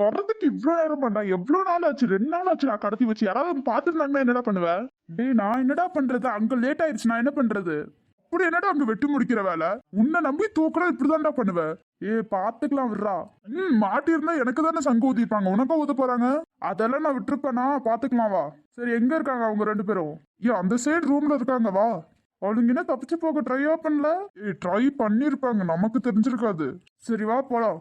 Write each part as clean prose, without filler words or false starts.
வர்றதுக்கு இவ்வளவு நேரம் பண்ணா எவ்வளவு நாள் ஆச்சு? 2 நாள் ஆச்சு நான் கடத்தி வச்சு. யாராவது பாத்துருந்தாங்கன்னா என்னடா பண்ணுவேன்? டேய் நான் என்னடா பண்றது? அங்க லேட் ஆயிடுச்சு, நான் என்ன பண்றது? அப்படி என்னடா அங்க வெட்டி முடிக்கிற வேலை? உன்னை நம்பி தூக்குறது இப்படிதான்டா பண்ணுவேன். பாத்துக்கலாம் விட்றா. மாட்டி இருந்தா எனக்கு தானே சங்கு ஊத்திப்பாங்க, உனக்கா ஊத்த போறாங்க? அதெல்லாம் நான் விட்டுருப்பேனா? பாத்துக்கலாம் வா. சரி எங்க இருக்காங்க அவங்க 2 பேரும்? அந்த சைடு ரூம்ல இருக்காங்க வா. அவளுங்க என்ன தப்பிச்சு போக ட்ரையா பண்ணல? ட்ரை பண்ணிருப்பாங்க, நமக்கு தெரிஞ்சிருக்காது. சரி வா போலாம்.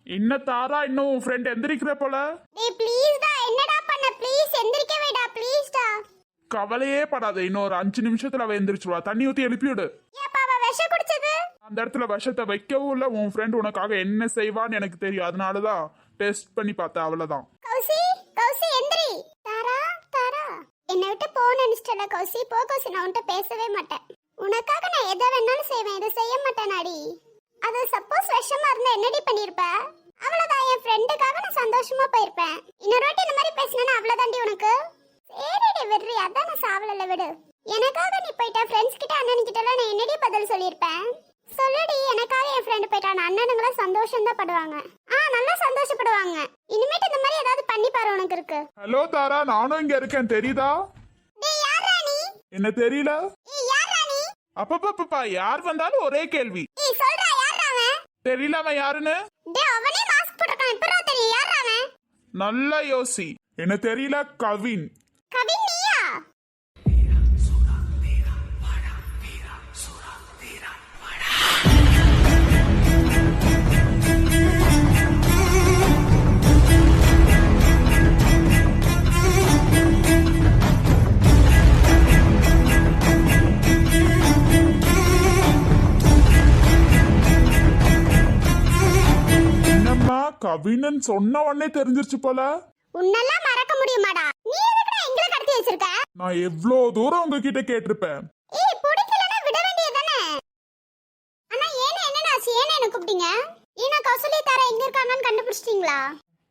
என்ன தாரா, இன்னும் உன் ஃப்ரெண்ட் எந்திரிக்கிற போல? டேய் ப்ளீஸ் டா, என்னடா பண்ண? ப்ளீஸ் எந்திரிக்க வைடா ப்ளீஸ் டா. கவலையே படாத, இன்னொரு 5 நிமிஷத்துல அவ எந்திரிச்சுவா. தண்ணி ஊத்தி எழுப்பி விடு. ஏப்பா அவ விஷம் குடிச்சது? அந்த இடத்துல விஷத்தை வைக்கவும் இல்ல. உன் ஃப்ரெண்ட் உனக்காக என்ன செய்வான்னு எனக்கு தெரியும், அதனாலதான் டெஸ்ட் பண்ணி பார்த்தேன், அவ்வளவுதான். கௌசி கௌசி எந்திரி. தாரா தாரா என்ன விட்டு போ நினைச்சிட்டல கௌசி. போ கௌசி, நான் உன்கிட்ட பேசவே மாட்டேன். உனக்காக நான் எதை வேணாலும் செய்வேன், இதை செய்ய மாட்டேனாடி. அது சப்போஸ் விஷமா இருந்தா என்னடி பண்ணிருப்ப? அவ்வளவுதான், என் ஃப்ரெண்டுக்காக நான் சந்தோஷமா போயிருப்பேன். இன்னொரு வாட்டி இந்த மாதிரி பேசினா அவ்வளவுதாண்டி உனக்கு. சரிடி விடுறி, அதான் நான் சாவலல விடு. எனக்காக நீ போயிட்டா, ஃப்ரெண்ட்ஸ் கிட்ட அண்ணன் கிட்ட நான் என்னடி பதில் சொல்லியிருப்பேன்? சொல்லுடி, எனக்காக என் ஃப்ரெண்டு போயிட்டான். அண்ணனுங்களா சந்தோஷம் தான் படுவாங்க. நல்லா சந்தோஷப்படுவாங்க. இனிமேட்டு இந்த மாதிரி ஏதாவது பண்ணி பாரு உனக்கு இருக்கு. ஹலோ தாரா, நானும் இங்க இருக்கேன், தெரியுதா? டேய் யாரா நீ? என்ன தெரியல? ஏய் யாரா நீ? அப்பப்பா யார் வந்தாலும் ஒரே கேள்வி. ஏய் சொல்றா யாரா அவன்? தெரியல அவன் யாருன்னு. டேய் அவனே மாஸ்க் போட்டுட்டான், இப்பறா தெரியும் யாரா அவன்? நல்லா யோசி. என்ன தெரியல. கவின். கவின் நீயா? என்னம்மா கவின் சொன்ன உடனே தெரிஞ்சிருச்சு போல. உன்னெல்லாம் மறக்க முடியுமாடா? நீ எதுக்குடா எங்களை கடத்தி வச்சிருக்க? நான் எவ்வளவு தூரம் உங்ககிட்ட கேட்டிருப்பேன். ஏய் பிடிக்கலனா விட வேண்டியதானே. அண்ணா ஏனே என்னடா ஆச்சு? ஏனே என்ன கூப்பிட்டீங்க? ஈனா கௌசல்யா தாரா எங்க இருக்காங்கன்னு கண்டுபிடிச்சிட்டீங்களா?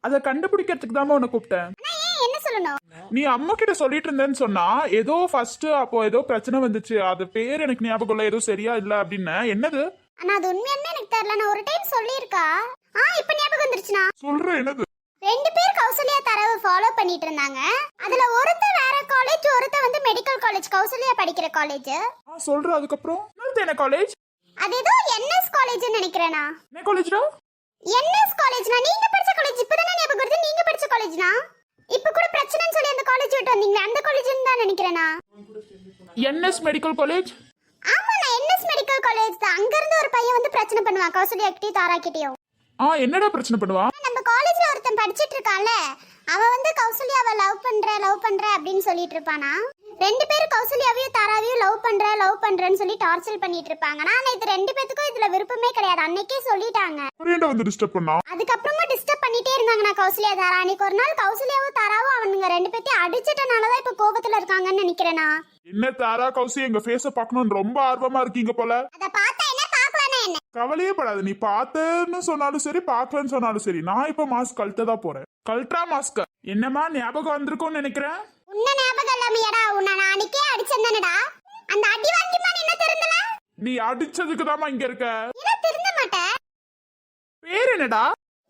அதை கண்டுபிடிக்கிறதுக்கு தான் உன்னை கூப்பிட்டேன். அண்ணா ஏன் என்ன சொல்லணும்? நீ அம்மா கிட்ட சொல்லிட்டு இருந்தேன்னு சொன்னா, ஏதோ ஃபர்ஸ்ட் அப்போ ஏதோ பிரச்சனை வந்துச்சு, அது பேர் எனக்கு ஞாபகம் இல்ல, ஏதோ சரியா இல்ல அப்படின்னு. என்னது? அண்ணா அது உண்மையானே எனக்கு தெரியல, நான் ஒரு டைம் சொல்லியிருக்கா. இப்ப ஞாபகம் வந்துருச்சுனா? சொல்ற என்னது? 2 பேர் கௌசல்யா தாராவை ஃபாலோ பண்ணிட்டு இருந்தாங்க. அதுல ஒருத்தர் வேற காலேஜ், ஒருத்தர் வந்து மெடிக்கல் காலேஜ், கௌசல்யா படிக்கிற காலேஜ். சொல்ற. அதுக்கப்புறம் என்ன காலேஜ்? அது ஏதோ என்எஸ் காலேஜ்னு நினைக்கிறேனா. என்ன காலேஜ்டா? என்எஸ் காலேஜ்னா நீங்க படிச்ச காலேஜ். இப்பதானே ஞாபகம் வருது, நீங்க படிச்ச காலேஜ்னா. இப்ப கூட பிரச்சனைன்னு சொல்லி அந்த காலேஜ் விட்டு வந்தீங்க, அந்த காலேஜ்னு தான் நினைக்கிறேனா. NS medical college. ஆமா நான் என்எஸ் மெடிக்கல் காலேஜ் தான். அங்க இருந்து ஒரு பையன் வந்து பிரச்சனை பண்ணுவான் கௌசல்யா கிட்டயும் தாரா கிட்டயும். என்னடா பிரச்சனை பண்ணுவா? நம்ம காலேஜ்ல ஒருத்தன் படிச்சிட்டு இருக்கான்ல, அவன் வந்து கௌசல்யாவை லவ் பண்ற அப்படின்னு சொல்லிட்டு இருப்பானா. 2 பேரும் கௌசல்யாவையும் தாராவையும் லவ் பண்றேன்னு சொல்லி டார்ச்சர் பண்ணிட்டு இருப்பாங்க. நான் இது 2 பேத்துக்கும் இதுல விருப்பமே கிடையாது, அன்னைக்கே சொல்லிட்டாங்க. வந்து டிஸ்டர்ப் பண்ணா. அதுக்கப்புறமா டிஸ்டர்ப் பண்ணிட்டே இருந்தாங்க நான் கௌசல்யா தாரா. அன்னைக்கு ஒரு நாள் கௌசல்யாவும் தாராவும் அவனுங்க 2 பேத்தையும் அடிச்சிட்டனாலதான் இப்ப கோபத்துல இருக்காங்கன்னு நினைக்கிறேனா. என்ன தாரா கௌசி எங்க ஃபேஸ பார்க்கணும்னு ரொம்ப ஆர்வமா இருக்கீங்க போல. அத பார்த்தா என்ன பார்க்கலனா என்ன? கவலையே படாது, நீ பார்த்தேன்னு சொன்னாலும் சரி பார்க்கலன்னு சொன்னாலும் சரி, நான் இப்ப மாஸ்க் கழட்டதா போறேன். கல்ட்ரா மாஸ்க். என்னமா ஞாபகம் வந்திருக்கும்னு நினைக்கிறேன். உன்ன ஞாபகம் இல்லாமயடா, உன்னை நான் அன்னைக்கே அடிச்சேன்தானடா. அந்த அடி வாங்கிமா நீ என்ன திருந்தல? நீ அடிச்சதுக்கு தாமா இங்க இருக்க. என்ன திருந்த மாட்டே? பேர் என்னடா?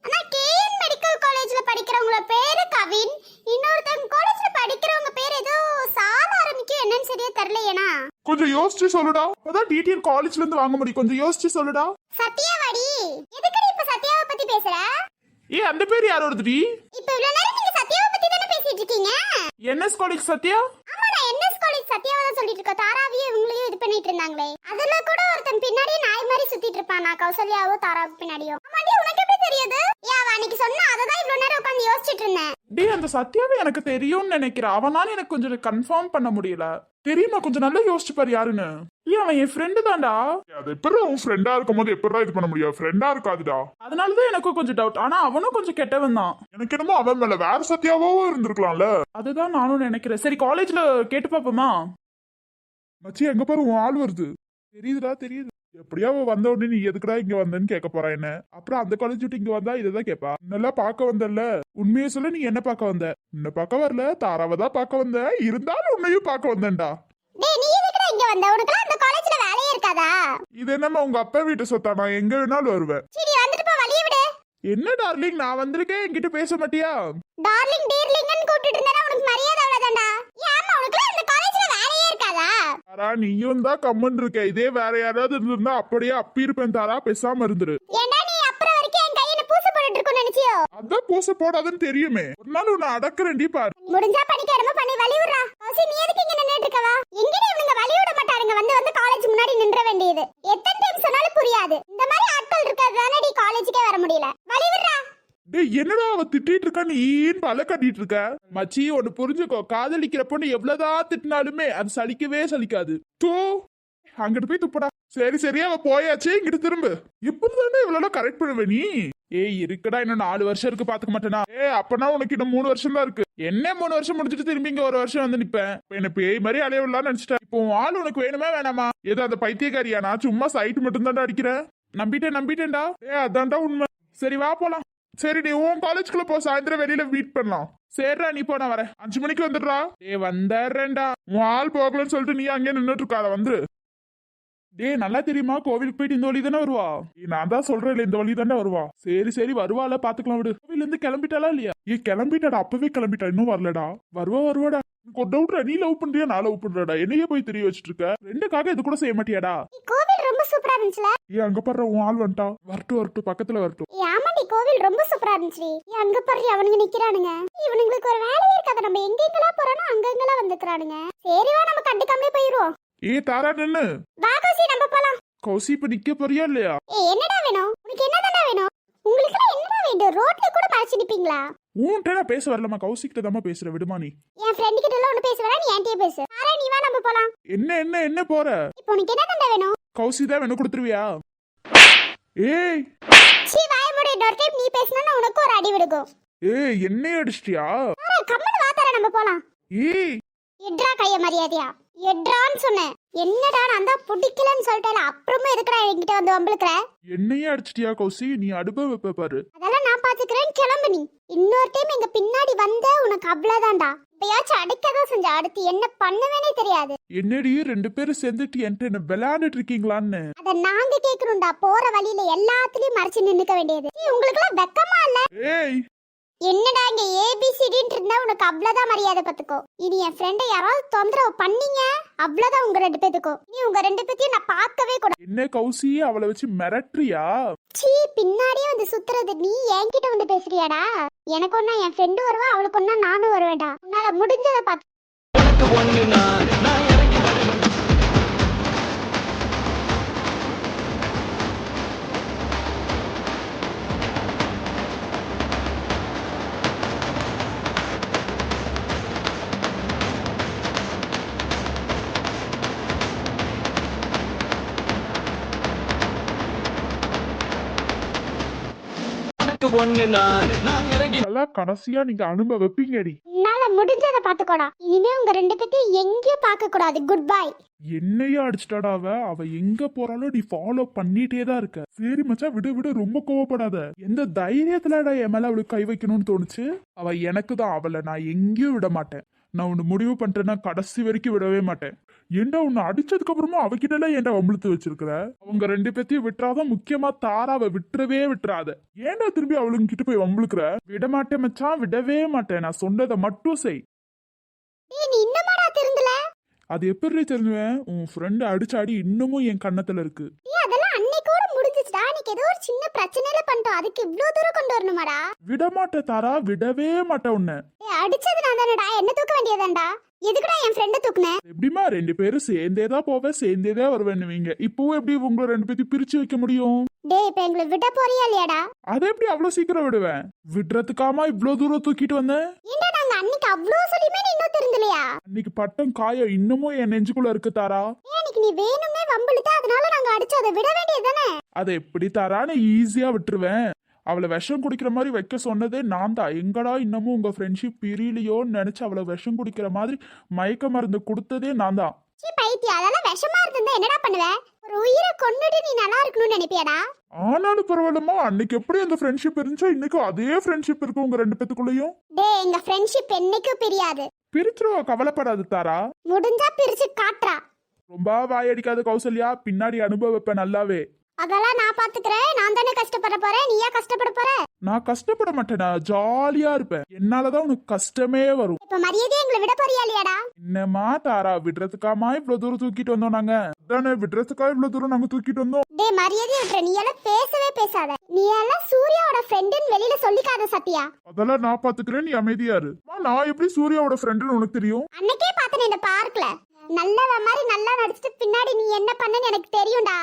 அண்ணா கேஎன் மெடிக்கல் காலேஜ்ல படிக்கிறவங்க பேரு கவின். இன்னொருத்தங்க காலேஜ்ல படிக்கிறவங்க பேர் ஏதோ சால ஆரம்பிக்கும், என்னன்னு சரியா தெரியலையேனா. கொஞ்சம் யோசிச்சு சொல்லுடா, அப்பதான் டீட்டெயில் காலேஜ்ல இருந்து வாங்க முடியும். கொஞ்சம் யோசிச்சு சொல்லுடா. சத்யாவாடி. எதுக்கு இப்ப சத்யாவை பத்தி பேசுற? அந்த பேர் யாரோடதுடி? இப்ப இவ்வளவு நேரம் நீங்க சத்யாவை பத்தி தானே பேசிட்டு இருக்கீங்க. NS college Sathya? ஆமா நான் என்எஸ் காலேஜ் சத்யாவை தான் சொல்லிட்டு இருக்கேன். தாராவையும் இவங்களையும் இது பண்ணிட்டு இருந்தாங்களே, அதுல கூட ஒருத்தன் பின்னாடியே நாய் மாதிரி சுத்திட்டு இருப்பான். நான் கௌசல்யாவோ தாராவுக்கு பின்னாடியும். ஆமாடி உனக்கு எப்படி தெரியுது? அவ அன்னைக்கு சொன்னா, அததான் இவ்வளவு நேரம் உட்கார்ந்து யோசிச்சுட்டு இருந்தேன். அந்த சத்யாவை எனக்கு தெரியும்னு நினைக்கிறேன். அவனால எனக்கு கொஞ்சம் கன்ஃபார்ம் பண்ண முடியல. தெரியுமா? கொஞ்சம் நல்லா யோசிச்சு பாரு யாருன்னு. அவன் என் ஃப்ரெண்டு தான்டா. அது எப்படி உன் ஃப்ரெண்டா இருக்கும் போது எப்படி இது பண்ண முடியும்? ஃப்ரெண்டா இருக்காதுடா. அதனாலதான் எனக்கும் கொஞ்சம் டவுட். ஆனா அவனும் கொஞ்சம் கெட்டவன் தான். எனக்கு என்னமோ அவன் மேல வேற சத்யாவோ இருந்திருக்கலாம்ல. அதுதான் நானும் நினைக்கிறேன். சரி காலேஜ்ல கேட்டு பாப்போமா? மச்சி எங்க பாரு உன் ஆள் வருது. தெரியுதுடா தெரியுது. எப்படியா வந்த உடனே நீ எதுக்குடா இங்க வந்தேன்னு கேட்க போறா என்ன. அப்புறம் அந்த காலேஜ் விட்டு இங்க வந்தா இதான் கேப்பா. நல்லா பாக்க வந்தல்ல. உண்மையை சொல்ல, நீ என்ன பாக்க வந்த? உன்னை பாக்க வரல, தாராவை தான் பாக்க வந்த. இருந்தாலும் உன்னையும் பாக்க வந்தேன்டா. டேய் நீ எதுக்குடா இங்க வந்த? உனக்கு அந்த காலேஜ்ல வேலையே இருக்காதா? இது என்னமா உங்க அப்பா வீட்டு சொத்தா? நான் எங்க வேணாலும் வருவேன். சரி வந்துட்டு போ, வழிய விடு. என்ன டார்லிங், நான் வந்திருக்கேன், என்கிட்ட பேச மாட்டியா? டார்லிங் டீர்லிங்னு கூப்பிட்டு இருந்தா உனக்கு மரியாதை அவ்வளவுதான்டா. ஏமா உனக்கு இந்த காலேஜ்ல வேலையே இருக்காதா? தாரா, நீயும் தான் கம்மன் இருக்க. இதே வேற யாராவது இருந்திருந்தா அப்படியே அப்பி இருப்பேன். தாரா, பேசாம இருந்துரு. ஏண்டா நீ அப்புறம் வரைக்கும் என் கையில பூசு போட்டுட்டு இருக்கணும்னு நினைச்சியோ? அதான் பூச போடாதுன்னு தெரியுமே. ஒரு நாள் உன்னை அடக்குறேன்டி பாரு. முடிஞ்சா படிக்காம பண்ணி வழி விடுறா. கௌசி நீ எதுக்கு இங்க நின்னுட்டு இருக்கவா? எங்கடி இவங்க வழி விட மாட்டாருங்க. வந்து வந்து காலேஜ் முன்னாடி நின்ற வேண்டியது. எத்தனை டைம் சொன்னாலும் புரியாது. இந்த மாதிரி ஆட்கள் இருக்கிறதானே டி காலேஜுக்கே வர முடியல. வழி விடுறா. டேய், என்னடா அவ திட்டிட்டு இருக்கா, நீ ஏன் பல கட்டிட்டு இருக்க? மச்சி, ஒன்னு புரிஞ்சுக்கோ, காதலிக்கிற பொண்ணு எவ்வளவுதான் திட்டினாலுமே அது சலிக்கவே சலிக்காது. தூ, அங்கிட்டு போய் துப்படா. சரி சரி, அவ போயாச்சு, இங்கிட்டு திரும்பு. இப்படிதானே இவ்வளவு கரெக்ட் பண்ணுவ நீ? ஏய் இருக்கடா, இன்னும் 4 வருஷம் இருக்கு, பாத்துக்க மாட்டேனா? அப்பனா உனக்கு இன்னும் 3 வருஷம் தான் இருக்கு. என்ன 3 வருஷம் முடிச்சிட்டு திரும்பி இங்க 1 வருஷம் வந்து நிப்பேன். என்ன பேய் மாதிரி அலைய விடலாம்னு நினைச்சிட்டேன். இப்போ உன் ஆள் உனக்கு வேணுமா வேணாமா? ஏதோ அந்த பைத்தியக்காரியா? நான் சும்மா சைட் மட்டும் தான்டா அடிக்கிறேன். நம்பிட்டேன்டா. அதான்டா உண்மை. சரி வா போலாம். சரி நீ உன் காலேஜ்குள்ள போ, சாயந்தரம் வெளியில மீட் பண்ணலாம். சரிடா, நீ போ, நான் வரேன். 5 மணிக்கு வந்துடுறா. வந்துடுறேன்டா. உன் ஆள் போகலன்னு சொல்லிட்டு நீ அங்கே நின்னுட்டு இருக்காத, வந்துரு. டேய், நல்லா தெரியுமா, கோவிலுக்கு போயிட்டு இந்த வழி தானே வருவா. நான் தான் சொல்றேன், இந்த வழி தானே வருவா. சரி வருவாள, பாத்துக்கலாம் விடு. கோவில இருந்து கிளம்பிட்டாளா இல்லையா? கிளம்பிட்டாடா, அப்பவே கிளம்பிட்டா, இன்னும் வரலடா. வருவாடா. டவுட்ரா, நீ லவ் பண்றியா நான் லவ் பண்றடா? என்னையே போய் தெரிய வச்சிட்டு இருக்க. ரெண்டுக்காக இது கூட செய்ய மாட்டியாடா? கோவில் ரொம்ப சூப்பரா இருந்துச்சுல. அங்க பாரு, உன் ஆள் வந்துட்டா. வரட்டும், பக்கத்துல வரட்டும். ஆமாடி, கோவில் ரொம்ப சூப்பரா இருந்துச்சு. அங்க பாரு, அவனுங்க நிக்கிறானுங்க. இவனுங்களுக்கு ஒரு வேலையே இருக்காது. நம்ம எங்கெங்கெல்லாம் போறோம்னா அங்கெங்கெல்லாம் வந்துக்கிறானுங்க. சரி வா, நம்ம கண்டுக்காமலே போயிருவோம். தாரா நின்னு. வா கௌசி, நம்ம போலாம். கௌசி, இப்ப நிக்க போறியா இல்லையா? என்னடா வேணும் உனக்கு? என்னடா வேணும் உங்களுக்கு? என்னடா வேண்டும்? ரோட்ல கூட மறைச்சு நிப்பீங்களா? உன்கிட்ட நான் பேச வரலமா, கௌசிக்கிட்ட தான் பேசுற, விடுமா நீ. என் ஃப்ரெண்ட் கிட்ட எல்லாம் ஒண்ணு பேச வரா, நீ என்கிட்ட பேசு. சாரா, நீ வா, நம்ம போலாம். என்ன போற? இப்போ உனக்கு என்னடா வேணும்? கௌசி தான் வேணும், கொடுத்துருவியா? ஏய் சீ, வாய மூடு. இன்னொரு டைம் நீ பேசினா உனக்கு ஒரு அடி விடுகும். என்னைய அடிச்சிட்டியா? கம்மன் வா தாரா, நம்ம போலாம். ஏய் எட்ரா கைய மரியாதையா. எட்ரான்னு சொன்னேன். என்னடா நான் தான் பிடிக்கலன்னு சொல்லிட்டேன். அப்புறமா எதுக்குடா என்கிட்ட வந்து வம்பிழுக்கிற? என்னையே அடிச்சிட்டியா கௌசி? நீ அடுப்ப வைப்ப பாரு. அதெல்லாம் நான் பாத்துக்கிறேன், கிளம்பு நீ. இன்னொரு டைம் எங்க பின்னாடி வந்த உனக்கு அவ்வளவுதான்டா. இப்பயாச்சும் அடிக்கதான் செஞ்ச, அடுத்து என்ன பண்ணுவேனே தெரியாது. என்னடி 2 பேரும் சேர்ந்துட்டு என்கிட்ட என்ன விளையாண்டுட்டு இருக்கீங்களான்னு? அத நாங்க கேக்குறோம்டா. போற வழியில எல்லாத்துலயும் மறைச்சு நின்னுக்க வேண்டியது. உங்களுக்கு எல்லாம் வெக்கமா இல்ல? ஏய் என்னடா இங்க ஏபிசிடின்னு இருந்தா உனக்கு அவ்வளவுதான் மரியாதை. பத்துக்கோ, இனி என் ஃப்ரெண்டை யாராவது தொந்தரவு பண்ணீங்க அவ்வளவுதான் உங்க 2 பேத்துக்கும். நீ உங்க 2 பேத்தையும் நான் பார்க்கவே கூட. என்ன கௌசி, அவளை வச்சு மிரட்டுறியா? சீ, பின்னாடியே வந்து சுத்துறது. நீ என்கிட்ட வந்து பேசுறியாடா? எனக்கு ஒன்னா என் ஃப்ரெண்டு வருவா, அவளுக்கு ஒன்னா நானும் வருவேன்டா. உன்னால முடிஞ்சதை பார்த்து. கடைசியா நீங்க அனுபவ வைப்பீங்கடி. உன்னால முடிஞ்சதை பாத்துக்கோடா. இனிமே உங்க 2 பேத்தையும் எங்கேயும் பார்க்க கூடாது. Good bye. என்னையா அடிச்சிட்டாடா அவ எங்க போறாலும் நீ ஃபாலோ பண்ணிட்டே தான் இருக்க. சரி மச்சான், விடு, ரொம்ப கோவப்படாத. எந்த தைரியத்துலடா என் மேல அவளுக்கு கை வைக்கணும்னு தோணுச்சு? அவ எனக்கு தான். அவளை நான் எங்கேயும் விட மாட்டேன். நான் ஒன்னு முடிவு பண்ணிட்டேன்னா கடைசி வரைக்கும் விடவே மாட்டேன். ஏண்டா உன்னை அடிச்சதுக்கு அப்புறமா அவகிட்ட எல்லாம் ஏன்டா வம்பிழுத்து வச்சிருக்கிற? அவங்க 2 பேத்தையும் விட்டுறாதான். முக்கியமா தாராவை விட்டுறாத. ஏன்டா திரும்பி அவளுங்க கிட்ட போய் வம்பிழுக்கிற? விட மாட்டேன் மச்சான், விடவே மாட்டேன். நான் சொன்னதை மட்டும் செய். நீ இன்னமாடா திருந்தல? அது எப்படி தெரிஞ்சுவேன்? உன் ஃப்ரெண்ட் அடிச்ச அடி இன்னமும் என் கண்ணத்துல இருக்கு. அதெல்லாம் அன்னைக்கோட முடிஞ்சிச்சுடா. நீக்கு ஏதோ ஒரு சின்ன பிரச்சனையில பண்ணிட்டோம், அதுக்கு இவ்ளோ தூரம் கொண்டு வரணுமாடா? விட மாட்டேன் தாரா, விடவே மாட்டேன் உன்னை. அடிச்சது நான் தானடா, என்ன தூக்க வேண்டியதாண்டா. எதுக்குடா என் ஃப்ரெண்ட தூக்குன? எப்படிமா 2 பேரும் சேர்ந்தேதான் போவேன், சேர்ந்தேதான் வருவேன்னுவீங்க. இப்பவும் எப்படி உங்களை 2 பேத்தையும் பிரிச்சு வைக்க முடியும்? டேய், இப்ப எங்களை விட போறியா இல்லையாடா? அதை எப்படி அவ்வளவு சீக்கிரம் விடுவேன்? விடுறதுக்காமா இவ்வளவு தூரம் தூக்கிட்டு வந்தேன்? ஏண்டா நாங்க அன்னைக்கு அவ்ளோ சொல்லியுமே நீ இன்னும் திருந்தலையா? அன்னைக்கு பட்டம் காயம் இன்னமும் என் நெஞ்சுக்குள்ள இருக்கு தாரா. இன்னைக்கு நீ வேணும்னே வம்பிழுத்த, அதனால நாங்க அடிச்சு அதை விட வேண்டியதுதானே? அதை எப்படி தாரான்னு ஈஸியா விட்டுருவேன். அவளை விஷம் குடிக்கிற மாதிரி வைக்க சொன்னதே நான் தான். எங்கடா இன்னமும் உங்க ஃப்ரெண்ட்ஷிப் பிரியலையோன்னு நினைச்சு அவளை விஷம் குடிக்கிற மாதிரி மயக்க மருந்து கொடுத்ததே நான் தான். பைத்தியம், அதெல்லாம் விஷமா இருந்தா என்னடா பண்ணுவ? ஒரு உயிரை கொன்னுட்டு நீ நல்லா இருக்கணும்னு நினைப்பியாடா? ஆனாலும் பரவாயில்லமா, அன்னைக்கு எப்படி அந்த ஃப்ரெண்ட்ஷிப் இருந்துச்சோ இன்னைக்கும் அதே ஃப்ரெண்ட்ஷிப் இருக்கு உங்க 2 பேத்துக்குள்ளயும். டேய், எங்க ஃப்ரெண்ட்ஷிப் என்னைக்கும் பிரியாது. பிரிச்சிருவா, கவலைப்படாது தாரா. முடிஞ்சா பிரிச்சு காட்டுறா. ரொம்ப வாயடிக்காத கௌசல்யா, பின்னாடி அனுபவ வைப்ப நல்லாவே. அதெல்லாம் நான் பாத்துக்கிறேன். நான் தானே கஷ்டப்பட போறேன், நீயா கஷ்டப்பட போற? நான் கஷ்டப்பட மாட்டேனா, ஜாலியா இருப்பேன். என்னாலதான் உனக்கு கஷ்டமே வரும். இப்ப மரியாதையா எங்களை விட போறியா இல்லையாடா? என்னமா தாரா, விடுறதுக்காமா இவ்வளவு தூரம் தூக்கிட்டு வந்தோம் நாங்க? அதானே, விடுறதுக்கா இவ்வளவு தூரம் நாங்க தூக்கிட்டு வந்தோம். டேய் மரியாதையா விட்டுற, நீ எல்லாம் பேசவே பேசாத. நீ எல்லாம் சூர்யாவோட ஃப்ரெண்டுன்னு வெளியில சொல்லிக்காத சத்யா. அதெல்லாம் நான் பாத்துக்கிறேன், நீ அமைதியா இரு. நான் எப்படி சூர்யாவோட ஃப்ரெண்டுன்னு உனக்கு தெரியும்? அன்னைக்கே பார்த்தேன் இந்த பார்க்ல. நல்லவ மாதிரி நல்லா நடிச்சிட்டு பின்னாடி நீ என்ன பண்ணன்னு எனக்கு தெரியும்டா.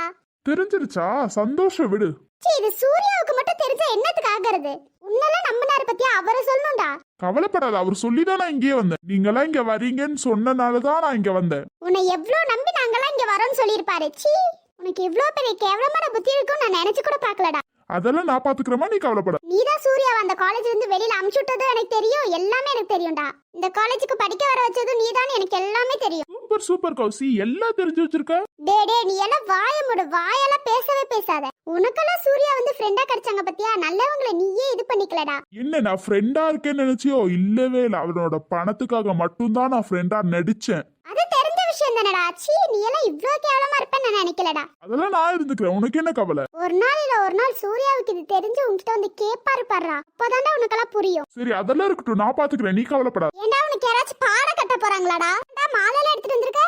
தெரிஞ்சிருச்சா? சந்தோஷம், விடு. சீ, இது சூர்யாவுக்கு மட்டும் தெரிஞ்சா என்னத்துக்கு ஆகிறது? உன்னெல்லாம் நம்பினாரு பத்தியா, அவரை சொல்லணும்டா. கவலைப்படாத, அவர் சொல்லிதான் நான் இங்கேயே வந்தேன். நீங்களாம் இங்க வரீங்கன்னு சொன்னனாலதான் நான் இங்க வந்தேன். உன்னை எவ்வளவு நம்பி நாங்கெல்லாம் இங்க வரோம்னு சொல்லியிருப்பாரு. சீ, உனக்கு இவ்வளவு பெரிய கேவலமான புத்தி இருக்கும் நான் நினைச்சு கூட பாக்கலடா. அதெல்லாம் நான் பாத்துக்கிறேமா, நீ கவலைப்பட. நீதான் சூர்யாவை அந்த காலேஜ்ல இருந்து வெளியில அமுச்சு விட்டதும் எனக்கு தெரியும். எல்லாமே எனக்கு தெரியும்டா. இந்த காலேஜுக்கு படிக்க வர வச்சதும் நீதான், எனக்கு எல்லாமே தெரியும். சூப்பர் சூப்பர் கௌசி, எல்லாம் தெரிஞ்சு வச்சிருக்க. டே நீ எல்லாம் வாய மூடு, வாயெல்லாம் பேசவே பேசாத. உனக்கெல்லாம் சூர்யா வந்து ஃப்ரெண்டா கிடைச்சாங்க பத்தியா, நல்லவங்களை நீயே இது பண்ணிக்கலடா. என்ன, நான் ஃப்ரெண்டா இருக்கேன்னு நினைச்சியோ? இல்லவே இல்ல, அவனோட பணத்துக்காக மட்டும்தான் நான் ஃப்ரெண்டா நடிச்சேன். அது தெரிஞ்ச விஷயம் தானடா. சீ, நீ எல்லாம் இவ்ளோ கேவலமா இருப்பேன்னு நான் நினைக்கலடா. அதெல்லாம் நான் இருந்துக்கிறேன், உனக்கு என்ன கவலை? ஒரு நாள் இல்ல ஒரு நாள் சூர்யாவுக்கு இது தெரிஞ்சு உன்கிட்ட வந்து கேப்பாரு பாடுறா, அப்பதான்டா உனக்கெல்லாம் புரியும். சரி, அதெல்லாம் இருக்கட்டும், நான் பாத்துக்கிறேன், நீ கவலைப்படாத. ஏன்டா உனக்கு யாராச்சும் பாட கட்ட போறாங்களாடா? மாலையில எடுத்துட்டு வந்திருக்க?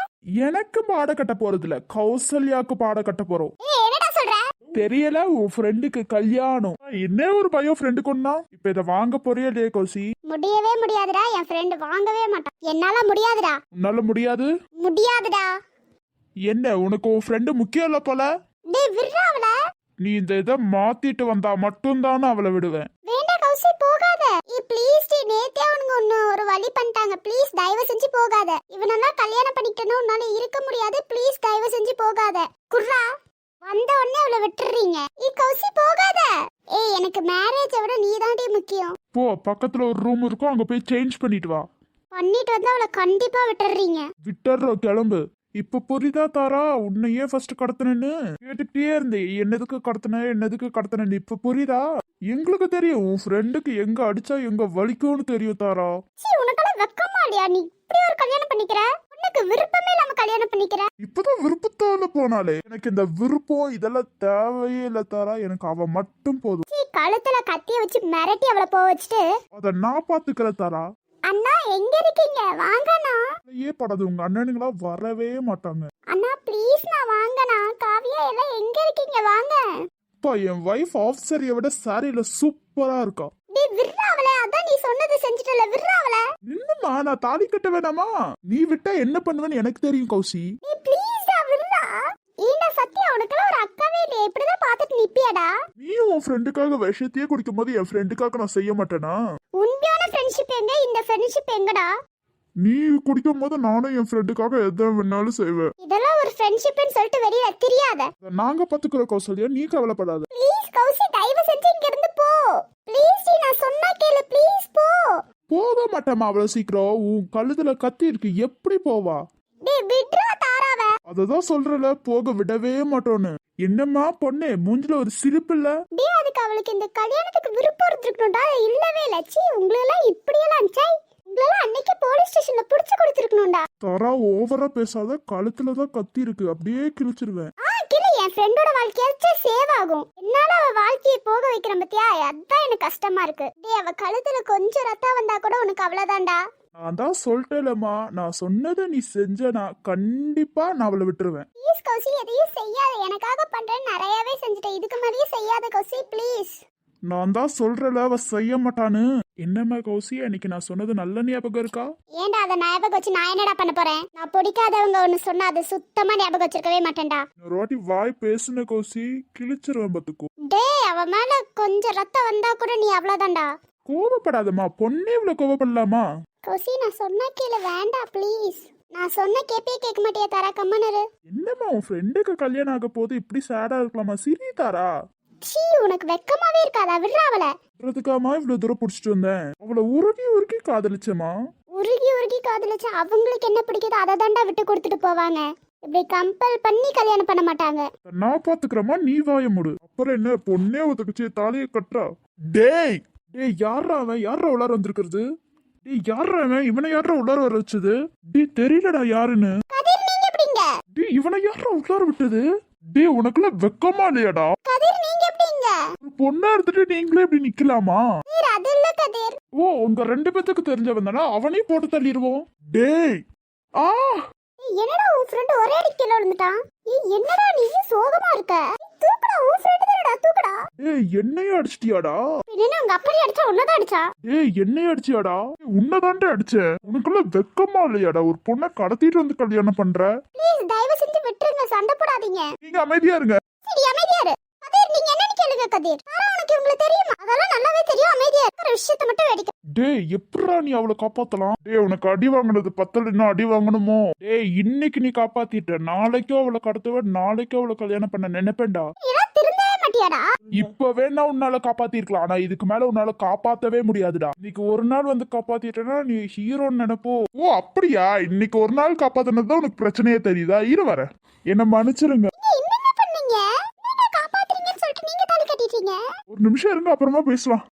எனக்கு பாட கட்ட போறது இல்ல, கௌசல்யாக்கு பாட கட்ட போறோம். ஏய், என்னடா சொல்ற? தெரியல, உன் ஃப்ரெண்டுக்கு கல்யாணம். என்ன ஒரு பயம் ஃப்ரெண்டு கொண்டா. இப்ப இத வாங்க போறியா இல்லையா கௌசி? முடியவே முடியாதுடா, என் ஃப்ரெண்ட் வாங்கவே மாட்டான். என்னால முடியாதுடா. உன்னால முடியாது? முடியாதுடா. என்ன, உனக்கு உன் ஃப்ரெண்டு முக்கியம் இல்ல போல? டேய் விட்றா அவள. நீ இந்த இதை மாத்திட்டு வந்தா மட்டும்தான் அவளை விடுவேன். வேண்டாம் கௌசி, போகாத. ப்ளீஸ் டி, நேத்தே அவனுங்க ஒரு வழி பண்ணிட்டாங்க. ப்ளீஸ் தயவு செஞ்சு போகாத. இவனெல்லாம் கல்யாணம் பண்ணிக்கணும், உன்னால இருக்க முடியாது. ப்ளீஸ் தயவு செஞ்சு போகாத. குர்ரா, வந்த உடனே அவளை விட்டுறீங்க. கௌசி போகாத. ஏய், எனக்கு மேரேஜை விட நீ தாண்டி முக்கியம். போ, பக்கத்துல ஒரு ரூம் இருக்கும், அங்க போய் சேஞ்ச் பண்ணிட்டு வா. பண்ணிட்டு வந்து அவளை கண்டிப்பா விட்டுறீங்க. விட்டுறோம், கிளம்பு. இப்ப புரியுதா தாரா, உன்னையே ஃபர்ஸ்ட் கடத்தினு கேட்டுக்கிட்டே இருந்தே, என்னதுக்கு கடத்தினு. இப்ப புரியுதா? எங்களுக்கு தெரியும், உன் ஃப்ரெண்டுக்கு எங்க அடிச்சா எங்க வலிக்கும்னு தெரியும் தாரா. சீ, உனக்கெல்லாம் வெக்கமா இல்லையா? நீ இப்படி ஒரு கல்யாணம் பண்ணிக்கிற? உனக்கு விருப்பமே இல்லாம கல்யாணம் பண்ணிக்கிற? இப்பதான் விருப்பத்தால போனாலே, எனக்கு இந்த விருப்பம் இதெல்லாம் தேவையே இல்ல தாரா, எனக்கு அவ மட்டும் போதும். சீ, கழுத்துல கத்திய வச்சு மிரட்டி அவளை போக வச்சுட்டு அத நான் பாத்துக்கிற தாரா. அண்ணா எங்க இருக்கீங்க? வாங்கண்ணா. படாது, உங்க அண்ணனுங்களா வரவே மாட்டாங்க. அண்ணா ப்ளீஸ் நான் வாங்கண்ணா. காவியா எல்லாம் எங்க இருக்கீங்க? வாங்க. அப்பா, என் வைஃப் ஆஃப் சாரியை விட சாரியில சூப்பரா இருக்கா. டேய் விட்றா அவளை. அதான் நீ சொன்னது செஞ்சுட்டல, விட்றா அவளை. என்னம்மா, நான் தாலி கட்ட வேணாமா? நீ விட்டா என்ன பண்ணுவேன்னு எனக்கு தெரியும் கௌசி. டேய் ப்ளீஸ் விட்றா. ஏண்டா சத்யா, உனக்கெல்லாம் ஒரு அக்காவே இல்லையே, இப்படிதான் பாத்துட்டு நிப்பியாடா? நீ உன் ஃப்ரெண்டுக்காக விஷயத்தையே குடிக்கும் போது என் ஃப்ரெண்டுக்காக நான் செய்ய மாட்டேனா? உண்மையான ஃப்ரெண்ட்ஷிப் எங்க? இந்த ஃப்ரெண்ட்ஷிப் எங்கடா? நீ குடிக்கும் போது நானும் என் ஃப்ரெண்டுக்காக எதை வேணாலும் செய்வேன். இதெல்லாம் ஒரு ஃப்ரெண்ட்ஷிப்னு சொல்லிட்டு வெளியில தெரியாத. நாங்க பாத்துக்கிறோம் கௌசல்யா, நீ கவலைப்படாத. ப்ளீஸ் கௌசி, தயவு செஞ்சு இங்க இருந்து போ. ப்ளீஸ் நான் சொன்னா கேளு, ப்ளீஸ் போ. போக மாட்டேமா அவ்வளவு சீக்கிரம், உன் கழுத்துல கத்தி இருக்கு, எப்படி போவா? டேய் விட்றா தாராவ. அததான் சொல்றல, போக விடவே மாட்டோன்னு. என்னம்மா பொண்ணு, மூஞ்சில ஒரு சிரிப்பு இல்ல? டேய், அதுக்கு அவளுக்கு இந்த கல்யாணத்துக்கு விருப்பம் இருந்திருக்கணும்டா, இல்லவே இல்ல. சீ, உங்களெல்லாம் இப்படியெல்லாம் சை, உங்களெல்லாம் அன்னைக்கு போலீஸ் ஸ்டேஷன்ல புடிச்சு கொடுத்துருக்கணும்டா. தரா, ஓவரா பேசாத, கழுத்துலதான் கத்தி இருக்கு, அப்படியே கிழிச்சிருவேன். கிளி, என் ஃப்ரெண்டோட வாழ்க்கையாச்சும் சேவ் ஆகும். என்னால அவ வாழ்க்கையை போக வைக்கிறேன் பத்தியா, அதான் எனக்கு கஷ்டமா இருக்கு. டேய், அவ கழுத்துல கொஞ்சம் ரத்தம் வந்தா கூட உனக்கு அவ்வளவுதான்டா. நான் தான் சொல்லிட்டேலம்மா, நான் சொன்னதை நீ செஞ்சனா கண்டிப்பா நான் அவளை விட்டுருவேன். ப்ளீஸ் கௌசி, எதையும் செய்யாத. எனக்காக பண்றேன்னு நிறையவே செஞ்சுட்டேன், இதுக்கு மேலேயே செய்யாத கௌசி ப்ளீஸ். நான் தான் சொல்றல, அவ செய்ய மாட்டான்னு. என்னம்மா கௌசி, அன்னைக்கு நான் சொன்னது நல்ல ஞாபகம் இருக்கா? ஏன்டா அதை ஞாபகம் வச்சு நான் என்னடா பண்ண போறேன்? நான் பிடிக்காதவங்க ஒண்ணு சொன்னா அது சுத்தமா ஞாபகம் வச்சிருக்கவே மாட்டேன்டா. ஒரு வாட்டி வாய் பேசுன கௌசி, கிழிச்சிருவேன் பத்துக்கோ. டேய், அவ மேல கொஞ்சம் ரத்தம் வந்தா கூட நீ அவ்வளவுதான்டா. கோவப்படாதம்மா, பொண்ணே இவ்வளவு கோவப்படலாமா? கௌசி நான் சொன்னா கேளு, வேண்டாம் ப்ளீஸ். நான் சொன்ன கேப்பே கேட்க மாட்டியா தாரா? கம்மனரு. என்னம்மா, உன் ஃப்ரெண்டுக்கு கல்யாணம் ஆக போது இப்படி சேடா இருக்கலாமா? சிரி தாரா. சீ, உனக்கு வெக்கமாவே இருக்காதா? விட்றா அவளை. அதுக்காமா இவ்வளவு தூரம் புடிச்சிட்டு வந்தேன். அவளை உருகி உருகி காதலிச்சமா. உருகி காதலிச்சு அவங்களுக்கு என்ன பிடிக்குதோ அதை தாண்டா விட்டு கொடுத்துட்டு போவாங்க. இப்படி கம்பல் பண்ணி கல்யாணம் பண்ண மாட்டாங்க. நான் பாத்துக்கிறமா, நீ வாய முடு. அப்புறம் என்ன, பொண்ணே ஒத்துக்குச்சு, தாலியை கட்டுறா. டேய் டேய், யாரா அவன்? யாரா உள்ளார வந்திருக்கிறது? டேய், யாரா அவன்? இவனை யாரா உள்ளார வர வச்சது? டேய், தெரியலடா யாருன்னு. கதிர், நீங்க எப்படிங்க? டேய், இவனை யாரா உள்ளார விட்டது? டேய் உனக்குள்ள வெக்கமா இல்லையாடா? கதிர் நீங்க எப்படிங்க? ஒரு பொண்ணா இருந்துட்டு நீங்களே இப்படி நிக்கலாமா? கதிர் அது இல்ல கதிர். ஓ உங்க 2 பேத்துக்கு தெரிஞ்சவன் தானே, அவனையும் போட்டு தள்ளிடுவோம். டேய் ஆ என்னடா உன் ஃப்ரெண்ட் ஒரே அடி கீழ விழுந்துட்டான்? என்னடா நீ சோகமா இருக்க? தூக்குடா, உன் ஃப்ரெண்ட் தானடா, தூக்குடா. டேய் என்னையும் அடிச்சிட்டியாடா? பின்ன உங்க அப்பா அடிச்சா உன்னதான் அடிச்சா? டேய் என்னையும் அடிச்சியாடா? உன்னதான்டா அடிச்சேன். உனக்குள்ள வெக்கமா இல்லையாடா? ஒரு பொண்ணை கடத்திட்டு வந்து கல்யாணம் பண்ற? ப்ளீஸ் தயவு செஞ்சு விட்டுருங்க, சண்டை போடாதீங்க. நீங்க அமைதியா இருங்க. சரி அமைதியா இரு. கதிர் நீங்க என்னன்னு கேளுங்க கதிர். தாரா உனக்கு உங்களுக்கு தெரியுமா? அதெல்லாம் நல்லாவே தெரியும், அமைதியா இருக்கிற விஷயத்தை மட்டும் வெடிக்க. டேய் எப்படா நீ அவளை காப்பாத்தலாம்? டேய் உனக்கு அடி வாங்கினது பத்தல, இன்னும் அடி வாங்கணுமோ? டேய் இன்னைக்கு நீ காப்பாத்திட்ட, நாளைக்கும் அவளை கடத்துவ, நாளைக்கும் அவளை கல்யாணம் பண்ண நினைப்பேன்டா. இதெல்லாம் திருந்தவே மாட்டியாடா? இப்ப வேணா உன்னால காப்பாத்திருக்கலாம், ஆனா இதுக்கு மேல உன்னால காப்பாத்தவே முடியாதுடா. இன்னைக்கு ஒரு நாள் வந்து காப்பாத்திட்டேன்னா நீ ஹீரோன்னு நினைப்போ. ஓ அப்படியா? இன்னைக்கு ஒரு நாள் காப்பாத்தினதுதான் உனக்கு பிரச்சனையே தெரியுதா? இரு வர, என்ன மன்னிச்சிருங்க. நீங்க என்னங்க பண்ணீங்க? நீங்க காப்பாத்துறீங்கன்னு சொல்லிட்டு நீங்க தாலி கட்டிட்டீங்க. ஒரு நிமிஷம் இருங்க, அப்புறமா பேசலாம்.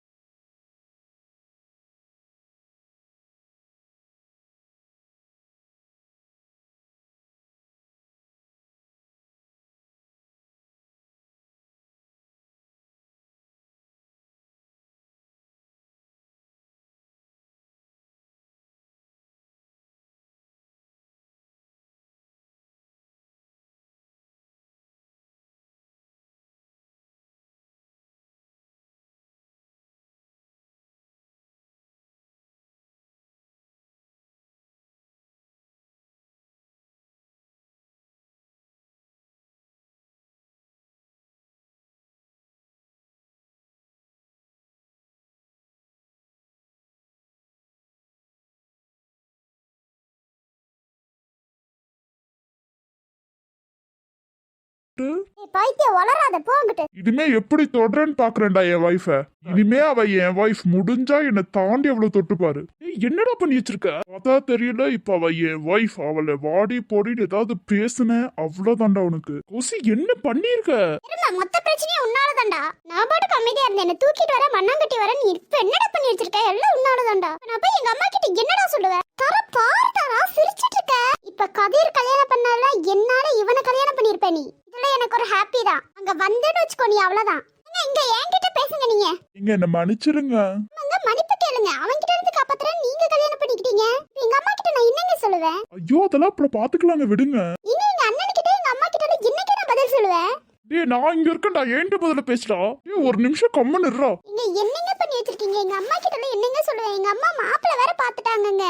பைத்தியம் வளராத போங்கிட்டு. இனிமே எப்படி தொடரன்னு பாக்குறேன்டா என் வைஃப. இனிமே அவ என் வைஃப், முடிஞ்சா என்னை தாண்டி அவளை தொட்டுப்பாரு. என்னடா பண்ணி வச்சிருக்க? பார்த்தா தெரியல, இப்ப அவ என் வைஃப். அவளை வாடி போடின்னு ஏதாவது பேசுன அவ்வளவுதான்டா உனக்கு. கொசி என்ன பண்ணிருக்க? இருமா, மொத்த பிரச்சனையும் உன்னாலதான்டா. நான் பாட்டுக்கு அமைதியா இருந்தேன், என்ன தூக்கிட்டு வர மண்ணாங்கட்டி வர. நீ இப்ப என்னடா பண்ணி வச்சிருக்க? எல்லாம் உன்னாலதான்டா. நான் போய் எங்க அம்மா கிட்ட என்னடா சொல்லுவேன்? தர பாரு தாரா, சிரிச்சிட்டு இருக்க. இப்ப கதிர் கல்யாணம் பண்ணால என்னால இவனை கல்யாணம் பண்ணிருப்ப நீ. இதுல எனக்கு ஒரு ஹாப்பி தான். அங்க வந்தேன்னு வச்சுக்கோ நீ, அவ்வளவுதான். இங்க என்கிட்ட பேசுங்க நீங்க. நீங்க என்ன மன்னிச்சிருங்க. அங்க மன்னிப்பு கேளுங்க. அவன் கிட்ட இருந்து காப்பாத்துறேன், நீங்க கல்யாணம் பண்ணிக்கிட்டீங்க. எங்க அம்மா கிட்ட நான் என்னங்க சொல்லுவேன்? ஐயோ அதெல்லாம் அப்புறம் பாத்துக்கலாங்க, விடுங்க. இனி எங்க அண்ணன் கிட்ட எங்க அம்மா கிட்ட என்னைக்கு நான் பதில் சொல்லுவேன்? டேய் நான் இங்க இருக்கேன்டா, ஏன்ட்டு பதில பேசுடா. டேய் ஒரு நிமிஷம் கம்மன் இருடா. நீங்க என்னங்க பண்ணி வச்சிருக்கீங்க? எங்க அம்மா கிட்ட என்னங்க சொல்லுவேன்? எங்க அம்மா மாப்பிள்ளை வேற பாத்துட்டாங்கங்க.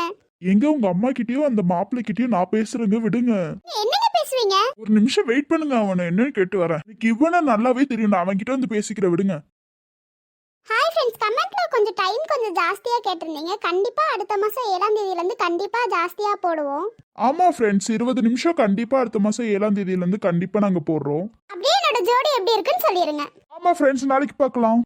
எங்க உங்க அம்மா கிட்டயும் அந்த மாப்பிள்ளை கிட்டயும் நான் பேசுறேங்க, விடுங்க. நீ என்னங்க பேசுவீங்க? ஒரு நிமிஷம் வெயிட் பண்ணுங்க, அவனை என்னன்னு கேட்டு வரேன். இன்னைக்கு இவனை நல்லாவே தெரியும், நான் அவன் கிட்ட வந்து பேசிக்கிற, விடுங்க. ஹாய் ஃப்ரெண்ட்ஸ், கமெண்ட்ல கொஞ்சம் டைம் கொஞ்சம் ஜாஸ்தியா கேட்டிருந்தீங்க. கண்டிப்பா அடுத்த மாசம் 7ஆம் தேதியில இருந்து கண்டிப்பா ஜாஸ்தியா போடுவோம். ஆமா ஃப்ரெண்ட்ஸ், 20 நிமிஷம் கண்டிப்பா அடுத்த மாசம் 7ஆம் தேதியில இருந்து கண்டிப்பா நாங்க போடுறோம். அப்படியே என்னோட ஜோடி எப்படி இருக்குன்னு சொல்லிருங்க. ஆமா ஃப்ரெண்ட்ஸ், நாளைக்கு பார்க்கலாம்.